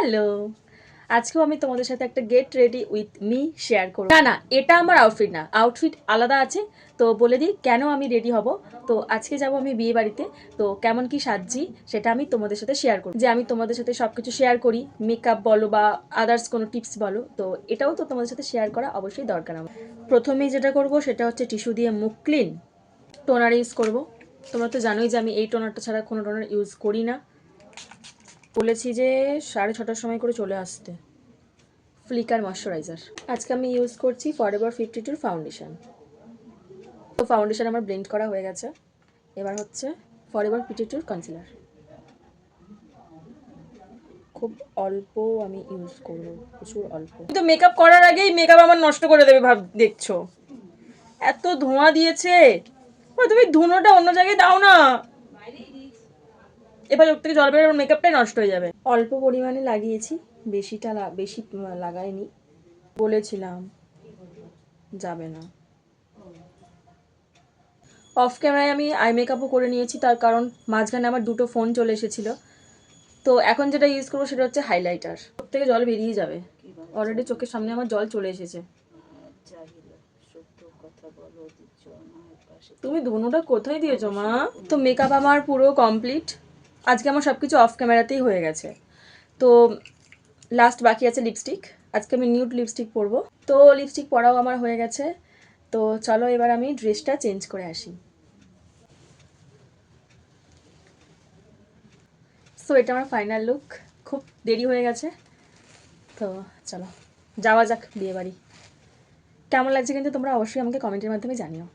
Hello, আজকেও আমি তোমাদের সাথে একটা get ready with me share করব। না, এটা আমার আউটফিট না, আউটফিট আলাদা আছে। তো বলে দিই কেন আমি রেডি হব। তো আজকে যাব আমি বিয়ে বাড়িতে। তো কেমন কি সাজছি সেটা আমি তোমাদের সাথে শেয়ার করব। যে আমি তোমাদের সাথে সব কিছু শেয়ার করি, মেকআপ বলো বা আদার্স কোনো টিপস বলো, তো এটাও তো তোমাদের সাথে শেয়ার করা অবশ্যই দরকার আমার। প্রথমেই যেটা করব সেটা হচ্ছে টিস্যু দিয়ে মুখ ক্লিন, টোনার ইউজ করব। তোমরা তো জানোই যে আমি এই টোনারটা ছাড়া কোনো টোনার ইউজ করি না। বলেছি যে 6:30টার সময় করে চলে আসতে। ফ্লিকার ময়শ্চারাইজার আজকে আমি ইউজ করছি ফরএভার 52 ফাউন্ডেশন। তো ফাউন্ডেশন আমার ব্লেন্ড করা হয়ে গেছে। এবার হচ্ছে ফরএভার 52 কনসিলার। খুব অল্প আমি ইউজ করব, প্রচুর অল্প। তো মেকআপ করার আগেই মেকআপ আমার নষ্ট করে দেবে ভাব, দেখছো এত ধোঁয়া দিয়েছে। তুমি ধুনোটা অন্য জায়গায় দাও না, এবার ওর থেকে জল বেরোর মেকআপটাই নষ্ট হয়ে যাবে। অল্প পরিমাণে লাগিয়েছি, বেশি লাগাইনি। বলেছিলাম যাবে না। অফ ক্যামেরায় আমি আই মেকআপও করে নিয়েছি, তার কারণ মাঝখানে আমার দুটো ফোন চলে এসেছিল। তো এখন যেটা ইউজ করবো সেটা হচ্ছে হাইলাইটার। চোখ থেকে জল বেরিয়ে যাবে, অলরেডি চোখের সামনে আমার জল চলে এসেছে। তুমি ধনুটা কোথায় দিয়েছো মা? তো মেকআপ আমার পুরো কমপ্লিট। আজকে আমার সব কিছু অফ ক্যামেরাতেই হয়ে গেছে। তো লাস্ট বাকি আছে লিপস্টিক। আজকে আমি নিউড লিপস্টিক পরবো। তো লিপস্টিক পরাও আমার হয়ে গেছে। তো চলো এবার আমি ড্রেসটা চেঞ্জ করে আসি। সো এটা আমার ফাইনাল লুক। খুব দেরি হয়ে গেছে, তো চলো যাওয়া যাক বিয়ে বাড়ি। কেমন লাগছে কিন্তু তোমরা অবশ্যই আমাকে কমেন্টের মাধ্যমে জানিও।